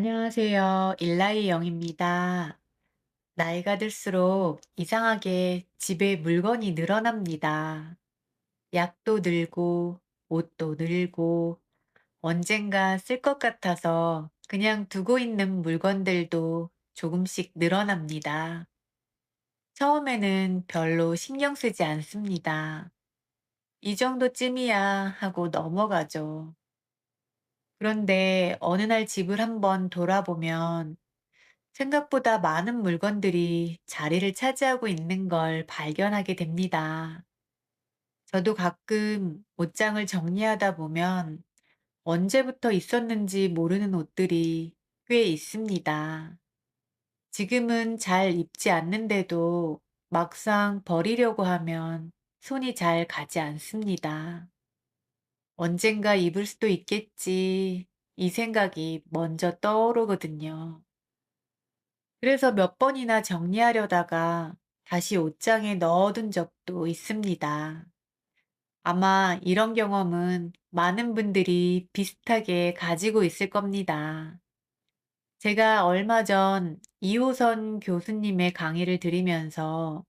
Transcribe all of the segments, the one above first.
안녕하세요. 일라이 영입니다. 나이가 들수록 이상하게 집에 물건이 늘어납니다. 약도 늘고, 옷도 늘고, 언젠가 쓸 것 같아서 그냥 두고 있는 물건들도 조금씩 늘어납니다. 처음에는 별로 신경 쓰지 않습니다. 이 정도쯤이야 하고 넘어가죠. 그런데 어느 날 집을 한번 돌아보면 생각보다 많은 물건들이 자리를 차지하고 있는 걸 발견하게 됩니다. 저도 가끔 옷장을 정리하다 보면 언제부터 있었는지 모르는 옷들이 꽤 있습니다. 지금은 잘 입지 않는데도 막상 버리려고 하면 손이 잘 가지 않습니다. 언젠가 입을 수도 있겠지. 이 생각이 먼저 떠오르거든요. 그래서 몇 번이나 정리하려다가 다시 옷장에 넣어둔 적도 있습니다. 아마 이런 경험은 많은 분들이 비슷하게 가지고 있을 겁니다. 제가 얼마 전 이호선 교수님의 강의를 들으면서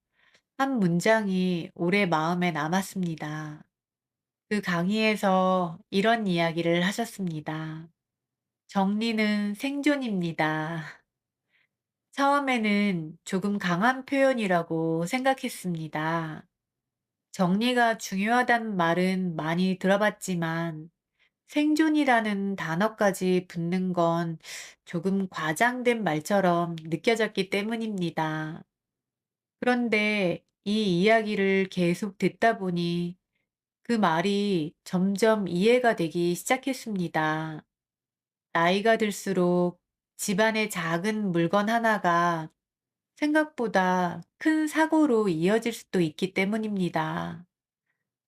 한 문장이 오래 마음에 남았습니다. 그 강의에서 이런 이야기를 하셨습니다. 정리는 생존입니다. 처음에는 조금 강한 표현이라고 생각했습니다. 정리가 중요하다는 말은 많이 들어봤지만 생존이라는 단어까지 붙는 건 조금 과장된 말처럼 느껴졌기 때문입니다. 그런데 이 이야기를 계속 듣다 보니 그 말이 점점 이해가 되기 시작했습니다. 나이가 들수록 집안의 작은 물건 하나가 생각보다 큰 사고로 이어질 수도 있기 때문입니다.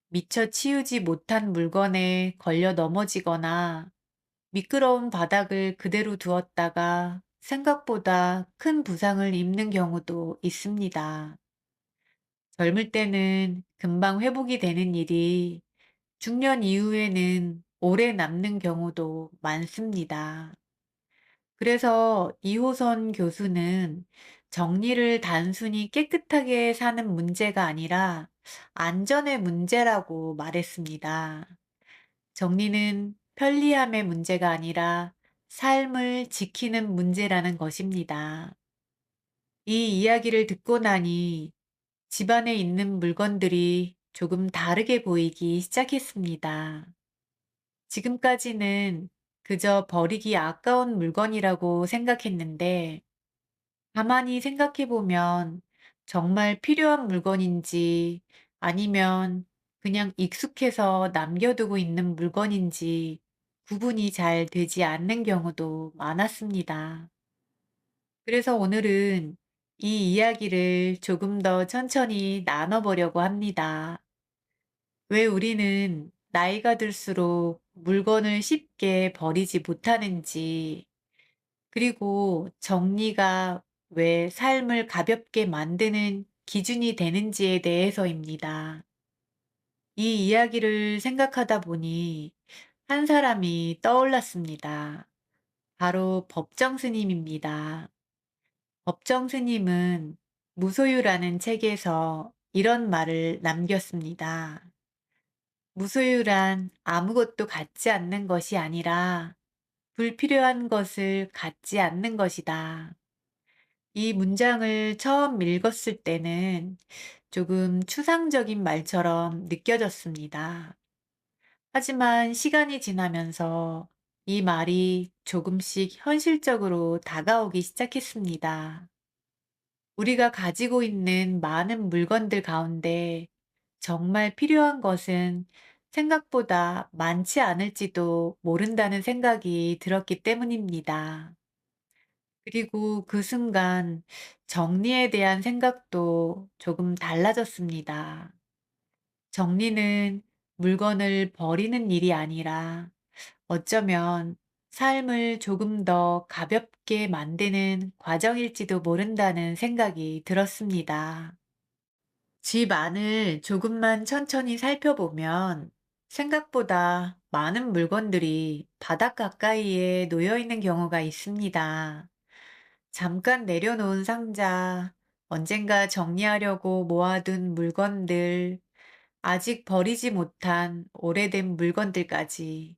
미처 치우지 못한 물건에 걸려 넘어지거나 미끄러운 바닥을 그대로 두었다가 생각보다 큰 부상을 입는 경우도 있습니다. 젊을 때는 금방 회복이 되는 일이 중년 이후에는 오래 남는 경우도 많습니다. 그래서 이호선 교수는 정리를 단순히 깨끗하게 사는 문제가 아니라 안전의 문제라고 말했습니다. 정리는 편리함의 문제가 아니라 삶을 지키는 문제라는 것입니다. 이 이야기를 듣고 나니 집안에 있는 물건들이 조금 다르게 보이기 시작했습니다. 지금까지는 그저 버리기 아까운 물건이라고 생각했는데 가만히 생각해 보면 정말 필요한 물건인지 아니면 그냥 익숙해서 남겨두고 있는 물건인지 구분이 잘 되지 않는 경우도 많았습니다. 그래서 오늘은 이 이야기를 조금 더 천천히 나눠보려고 합니다. 왜 우리는 나이가 들수록 물건을 쉽게 버리지 못하는지, 그리고 정리가 왜 삶을 가볍게 만드는 기준이 되는지에 대해서입니다. 이 이야기를 생각하다 보니 한 사람이 떠올랐습니다. 바로 법정 스님입니다. 법정 스님은 무소유라는 책에서 이런 말을 남겼습니다. 무소유란 아무것도 갖지 않는 것이 아니라 불필요한 것을 갖지 않는 것이다. 이 문장을 처음 읽었을 때는 조금 추상적인 말처럼 느껴졌습니다. 하지만 시간이 지나면서 이 말이 조금씩 현실적으로 다가오기 시작했습니다. 우리가 가지고 있는 많은 물건들 가운데 정말 필요한 것은 생각보다 많지 않을지도 모른다는 생각이 들었기 때문입니다. 그리고 그 순간 정리에 대한 생각도 조금 달라졌습니다. 정리는 물건을 버리는 일이 아니라 어쩌면 삶을 조금 더 가볍게 만드는 과정일지도 모른다는 생각이 들었습니다. 집 안을 조금만 천천히 살펴보면 생각보다 많은 물건들이 바닥 가까이에 놓여 있는 경우가 있습니다. 잠깐 내려놓은 상자, 언젠가 정리하려고 모아둔 물건들, 아직 버리지 못한 오래된 물건들까지.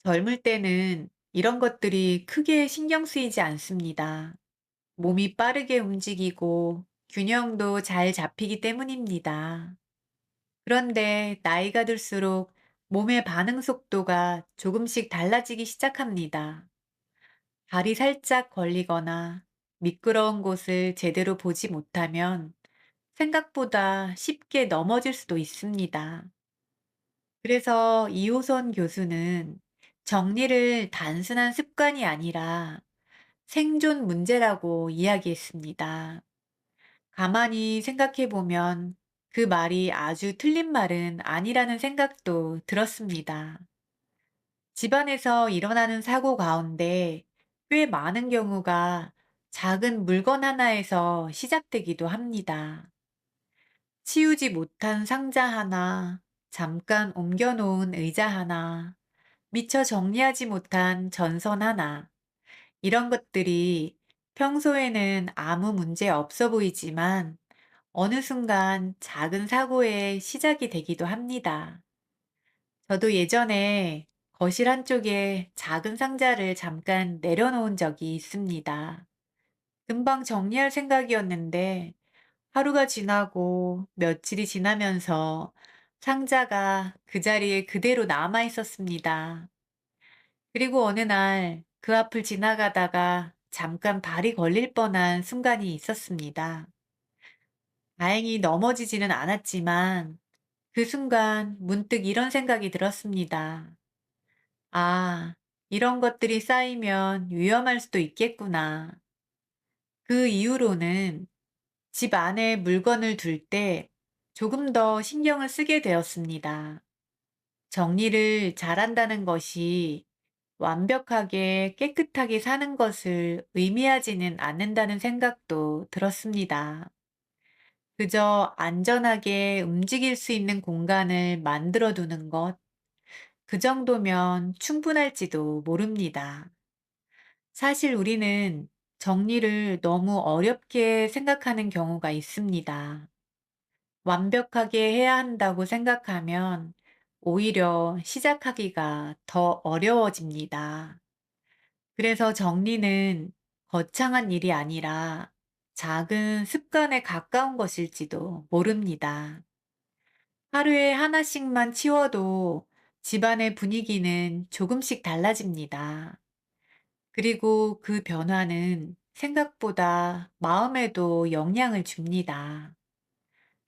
젊을 때는 이런 것들이 크게 신경 쓰이지 않습니다. 몸이 빠르게 움직이고 균형도 잘 잡히기 때문입니다. 그런데 나이가 들수록 몸의 반응 속도가 조금씩 달라지기 시작합니다. 발이 살짝 걸리거나 미끄러운 곳을 제대로 보지 못하면 생각보다 쉽게 넘어질 수도 있습니다. 그래서 이호선 교수는 정리를 단순한 습관이 아니라 생존 문제라고 이야기했습니다. 가만히 생각해 보면 그 말이 아주 틀린 말은 아니라는 생각도 들었습니다. 집안에서 일어나는 사고 가운데 꽤 많은 경우가 작은 물건 하나에서 시작되기도 합니다. 치우지 못한 상자 하나, 잠깐 옮겨놓은 의자 하나, 미처 정리하지 못한 전선 하나, 이런 것들이 평소에는 아무 문제 없어 보이지만 어느 순간 작은 사고의 시작이 되기도 합니다. 저도 예전에 거실 한쪽에 작은 상자를 잠깐 내려놓은 적이 있습니다. 금방 정리할 생각이었는데 하루가 지나고 며칠이 지나면서 상자가 그 자리에 그대로 남아 있었습니다. 그리고 어느 날 그 앞을 지나가다가 잠깐 발이 걸릴 뻔한 순간이 있었습니다. 다행히 넘어지지는 않았지만 그 순간 문득 이런 생각이 들었습니다. 아, 이런 것들이 쌓이면 위험할 수도 있겠구나. 그 이후로는 집 안에 물건을 둘 때 조금 더 신경을 쓰게 되었습니다. 정리를 잘한다는 것이 완벽하게 깨끗하게 사는 것을 의미하지는 않는다는 생각도 들었습니다. 그저 안전하게 움직일 수 있는 공간을 만들어 두는 것, 그 정도면 충분할지도 모릅니다. 사실 우리는 정리를 너무 어렵게 생각하는 경우가 있습니다. 완벽하게 해야 한다고 생각하면 오히려 시작하기가 더 어려워집니다. 그래서 정리는 거창한 일이 아니라 작은 습관에 가까운 것일지도 모릅니다. 하루에 하나씩만 치워도 집안의 분위기는 조금씩 달라집니다. 그리고 그 변화는 생각보다 마음에도 영향을 줍니다.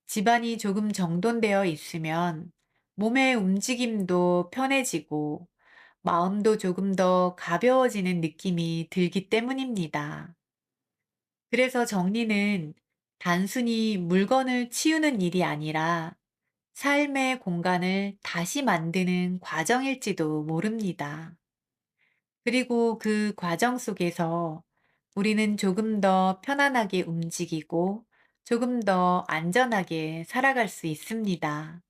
집안이 조금 정돈되어 있으면 몸의 움직임도 편해지고 마음도 조금 더 가벼워지는 느낌이 들기 때문입니다. 그래서 정리는 단순히 물건을 치우는 일이 아니라 삶의 공간을 다시 만드는 과정일지도 모릅니다. 그리고 그 과정 속에서 우리는 조금 더 편안하게 움직이고 조금 더 안전하게 살아갈 수 있습니다.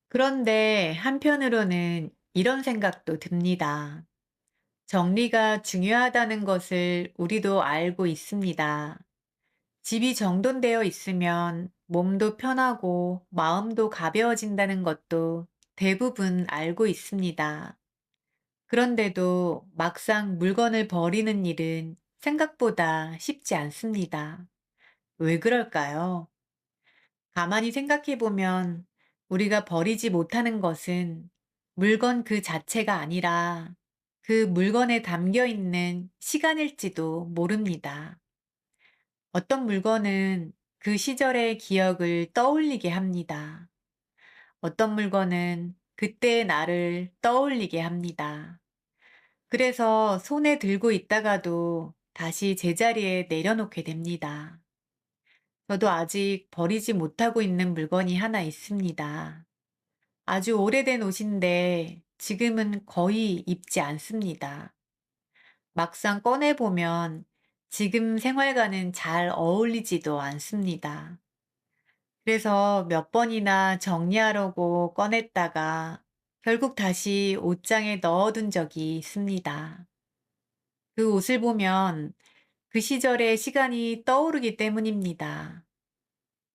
그런데 한편으로는 이런 생각도 듭니다. 정리가 중요하다는 것을 우리도 알고 있습니다. 집이 정돈되어 있으면 몸도 편하고 마음도 가벼워진다는 것도 대부분 알고 있습니다. 그런데도 막상 물건을 버리는 일은 생각보다 쉽지 않습니다. 왜 그럴까요? 가만히 생각해 보면 우리가 버리지 못하는 것은 물건 그 자체가 아니라 그 물건에 담겨 있는 시간일지도 모릅니다. 어떤 물건은 그 시절의 기억을 떠올리게 합니다. 어떤 물건은 그때의 나를 떠올리게 합니다. 그래서 손에 들고 있다가도 다시 제자리에 내려놓게 됩니다. 저도 아직 버리지 못하고 있는 물건이 하나 있습니다. 아주 오래된 옷인데 지금은 거의 입지 않습니다. 막상 꺼내보면 지금 생활과는 잘 어울리지도 않습니다. 그래서 몇 번이나 정리하려고 꺼냈다가 결국 다시 옷장에 넣어둔 적이 있습니다. 그 옷을 보면 그 시절의 시간이 떠오르기 때문입니다.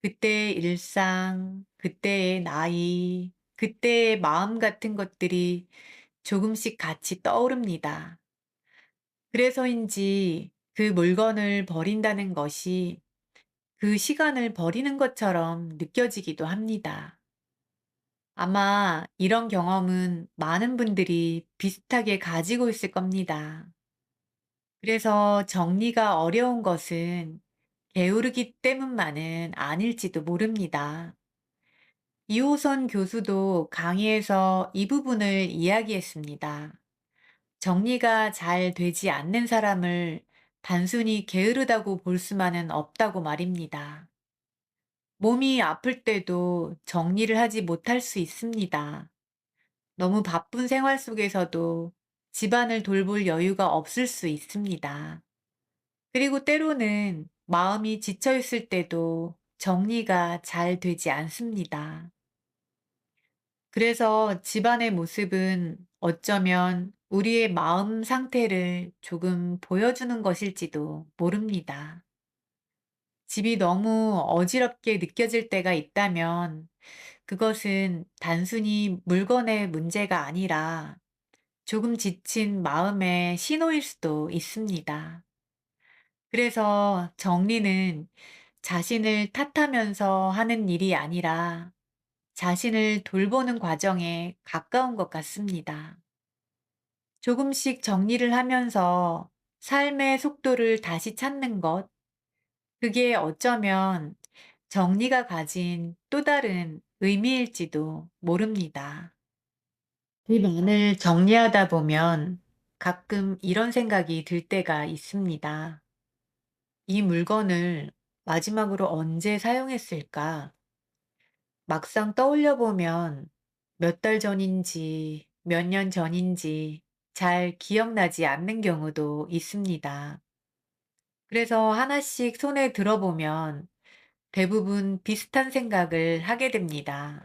그때의 일상, 그때의 나이, 그때의 마음 같은 것들이 조금씩 같이 떠오릅니다. 그래서인지 그 물건을 버린다는 것이 그 시간을 버리는 것처럼 느껴지기도 합니다. 아마 이런 경험은 많은 분들이 비슷하게 가지고 있을 겁니다. 그래서 정리가 어려운 것은 게으르기 때문만은 아닐지도 모릅니다. 이호선 교수도 강의에서 이 부분을 이야기했습니다. 정리가 잘 되지 않는 사람을 단순히 게으르다고 볼 수만은 없다고 말입니다. 몸이 아플 때도 정리를 하지 못할 수 있습니다. 너무 바쁜 생활 속에서도 집안을 돌볼 여유가 없을 수 있습니다. 그리고 때로는 마음이 지쳐 있을 때도 정리가 잘 되지 않습니다. 그래서 집안의 모습은 어쩌면 우리의 마음 상태를 조금 보여주는 것일지도 모릅니다. 집이 너무 어지럽게 느껴질 때가 있다면 그것은 단순히 물건의 문제가 아니라 조금 지친 마음의 신호일 수도 있습니다. 그래서 정리는 자신을 탓하면서 하는 일이 아니라 자신을 돌보는 과정에 가까운 것 같습니다. 조금씩 정리를 하면서 삶의 속도를 다시 찾는 것, 그게 어쩌면 정리가 가진 또 다른 의미일지도 모릅니다. 집안을 정리하다 보면 가끔 이런 생각이 들 때가 있습니다. 이 물건을 마지막으로 언제 사용했을까? 막상 떠올려 보면 몇 달 전인지 몇 년 전인지 잘 기억나지 않는 경우도 있습니다. 그래서 하나씩 손에 들어보면 대부분 비슷한 생각을 하게 됩니다.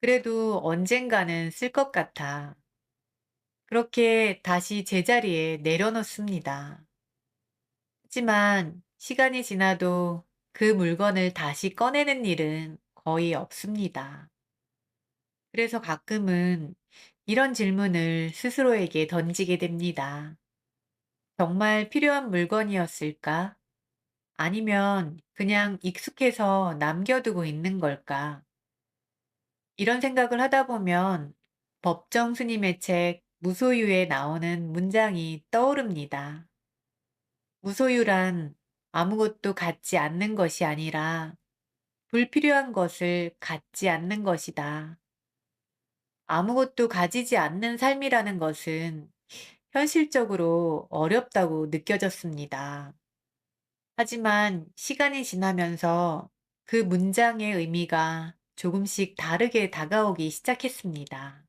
그래도 언젠가는 쓸 것 같아. 그렇게 다시 제자리에 내려놓습니다. 하지만 시간이 지나도 그 물건을 다시 꺼내는 일은 거의 없습니다. 그래서 가끔은 이런 질문을 스스로에게 던지게 됩니다. 정말 필요한 물건이었을까? 아니면 그냥 익숙해서 남겨두고 있는 걸까? 이런 생각을 하다 보면 법정 스님의 책 무소유에 나오는 문장이 떠오릅니다. 무소유란 아무것도 갖지 않는 것이 아니라 불필요한 것을 갖지 않는 것이다. 아무것도 가지지 않는 삶이라는 것은 현실적으로 어렵다고 느껴졌습니다. 하지만 시간이 지나면서 그 문장의 의미가 조금씩 다르게 다가오기 시작했습니다.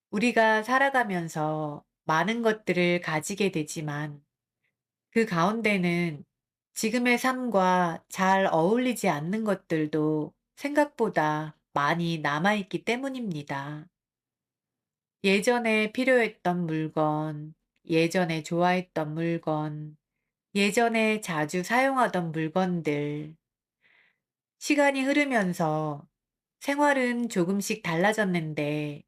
우리가 살아가면서 많은 것들을 가지게 되지만 그 가운데는 지금의 삶과 잘 어울리지 않는 것들도 생각보다 많이 남아있기 때문입니다. 예전에 필요했던 물건, 예전에 좋아했던 물건, 예전에 자주 사용하던 물건들, 시간이 흐르면서 생활은 조금씩 달라졌는데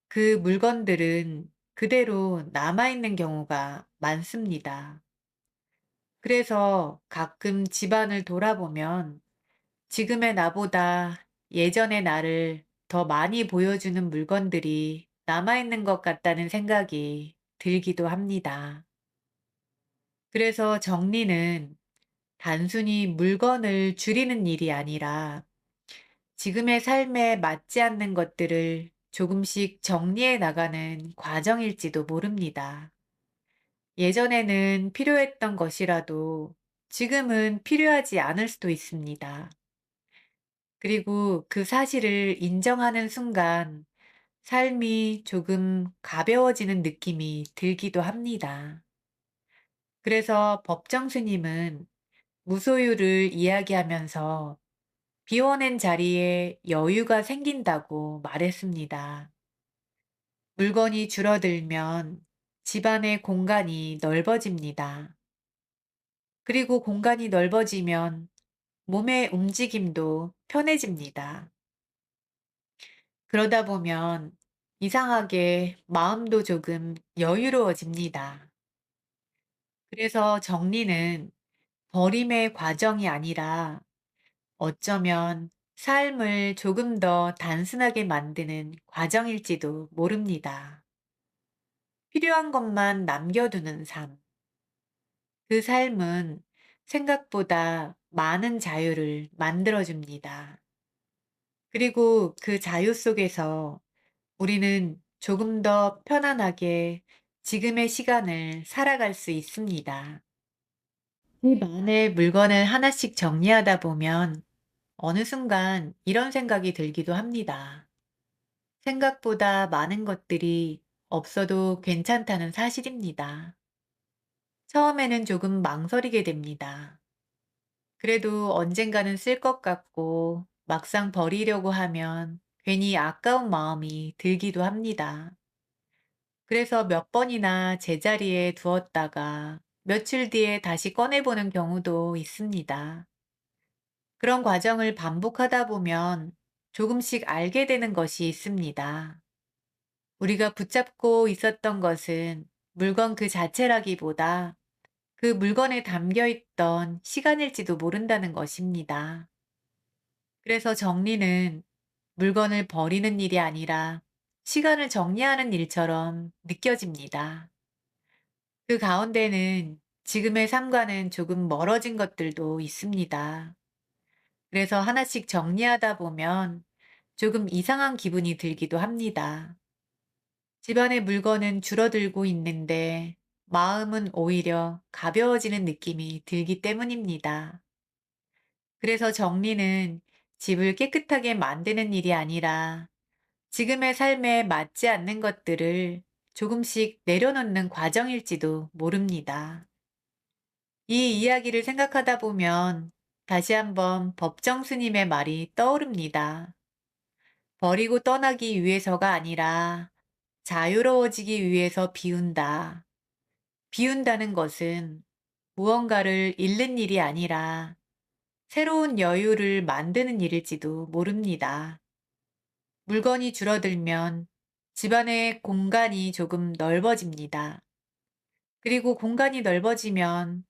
그 물건들은 그대로 남아있는 경우가 많습니다. 그래서 가끔 집안을 돌아보면 지금의 나보다 예전의 나를 더 많이 보여주는 물건들이 남아있는 것 같다는 생각이 들기도 합니다. 그래서 정리는 단순히 물건을 줄이는 일이 아니라 지금의 삶에 맞지 않는 것들을 조금씩 정리해 나가는 과정일지도 모릅니다. 예전에는 필요했던 것이라도 지금은 필요하지 않을 수도 있습니다. 그리고 그 사실을 인정하는 순간 삶이 조금 가벼워지는 느낌이 들기도 합니다. 그래서 법정 스님은 무소유를 이야기하면서 비워낸 자리에 여유가 생긴다고 말했습니다. 물건이 줄어들면 집안의 공간이 넓어집니다. 그리고 공간이 넓어지면 몸의 움직임도 편해집니다. 그러다 보면 이상하게 마음도 조금 여유로워집니다. 그래서 정리는 버림의 과정이 아니라 어쩌면 삶을 조금 더 단순하게 만드는 과정일지도 모릅니다. 필요한 것만 남겨두는 삶. 그 삶은 생각보다 많은 자유를 만들어줍니다. 그리고 그 자유 속에서 우리는 조금 더 편안하게 지금의 시간을 살아갈 수 있습니다. 집 안에 물건을 하나씩 정리하다 보면 어느 순간 이런 생각이 들기도 합니다. 생각보다 많은 것들이 없어도 괜찮다는 사실입니다. 처음에는 조금 망설이게 됩니다. 그래도 언젠가는 쓸 것 같고 막상 버리려고 하면 괜히 아까운 마음이 들기도 합니다. 그래서 몇 번이나 제자리에 두었다가 며칠 뒤에 다시 꺼내보는 경우도 있습니다. 그런 과정을 반복하다 보면 조금씩 알게 되는 것이 있습니다. 우리가 붙잡고 있었던 것은 물건 그 자체라기보다 그 물건에 담겨 있던 시간일지도 모른다는 것입니다. 그래서 정리는 물건을 버리는 일이 아니라 시간을 정리하는 일처럼 느껴집니다. 그 가운데는 지금의 삶과는 조금 멀어진 것들도 있습니다. 그래서 하나씩 정리하다 보면 조금 이상한 기분이 들기도 합니다. 집안의 물건은 줄어들고 있는데 마음은 오히려 가벼워지는 느낌이 들기 때문입니다. 그래서 정리는 집을 깨끗하게 만드는 일이 아니라 지금의 삶에 맞지 않는 것들을 조금씩 내려놓는 과정일지도 모릅니다. 이 이야기를 생각하다 보면 다시 한번 법정 스님의 말이 떠오릅니다. 버리고 떠나기 위해서가 아니라 자유로워지기 위해서 비운다. 비운다는 것은 무언가를 잃는 일이 아니라 새로운 여유를 만드는 일일지도 모릅니다. 물건이 줄어들면 집안의 공간이 조금 넓어집니다. 그리고 공간이 넓어지면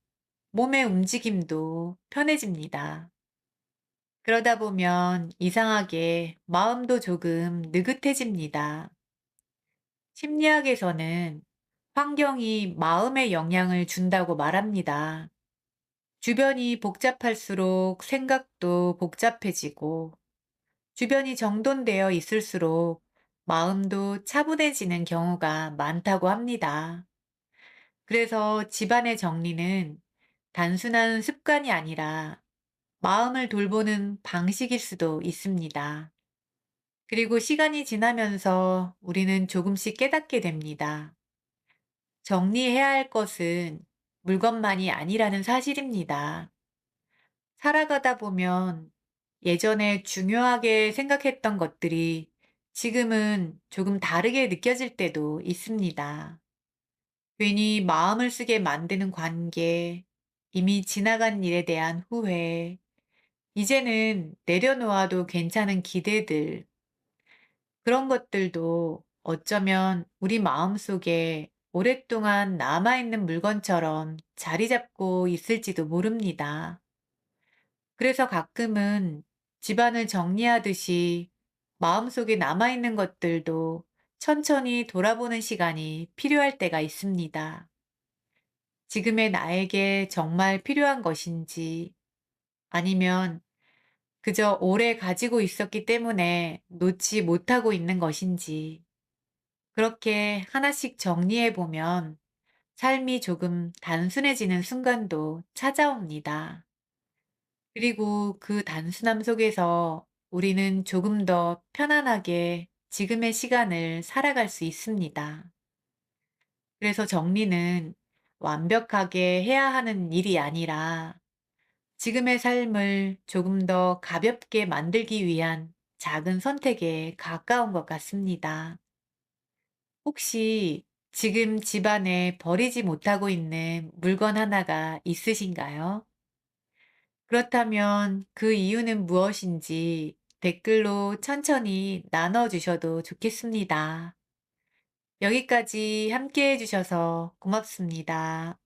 몸의 움직임도 편해집니다. 그러다 보면 이상하게 마음도 조금 느긋해집니다. 심리학에서는 환경이 마음에 영향을 준다고 말합니다. 주변이 복잡할수록 생각도 복잡해지고 주변이 정돈되어 있을수록 마음도 차분해지는 경우가 많다고 합니다. 그래서 집안의 정리는 단순한 습관이 아니라 마음을 돌보는 방식일 수도 있습니다. 그리고 시간이 지나면서 우리는 조금씩 깨닫게 됩니다. 정리해야 할 것은 물건만이 아니라는 사실입니다. 살아가다 보면 예전에 중요하게 생각했던 것들이 지금은 조금 다르게 느껴질 때도 있습니다. 괜히 마음을 쓰게 만드는 관계, 이미 지나간 일에 대한 후회, 이제는 내려놓아도 괜찮은 기대들, 그런 것들도 어쩌면 우리 마음속에 오랫동안 남아있는 물건처럼 자리 잡고 있을지도 모릅니다. 그래서 가끔은 집안을 정리하듯이 마음속에 남아있는 것들도 천천히 돌아보는 시간이 필요할 때가 있습니다. 지금의 나에게 정말 필요한 것인지 아니면 그저 오래 가지고 있었기 때문에 놓지 못하고 있는 것인지 그렇게 하나씩 정리해 보면 삶이 조금 단순해지는 순간도 찾아옵니다. 그리고 그 단순함 속에서 우리는 조금 더 편안하게 지금의 시간을 살아갈 수 있습니다. 그래서 정리는 완벽하게 해야 하는 일이 아니라 지금의 삶을 조금 더 가볍게 만들기 위한 작은 선택에 가까운 것 같습니다. 혹시 지금 집안에 버리지 못하고 있는 물건 하나가 있으신가요? 그렇다면 그 이유는 무엇인지 댓글로 천천히 나눠주셔도 좋겠습니다. 여기까지 함께 해주셔서 고맙습니다.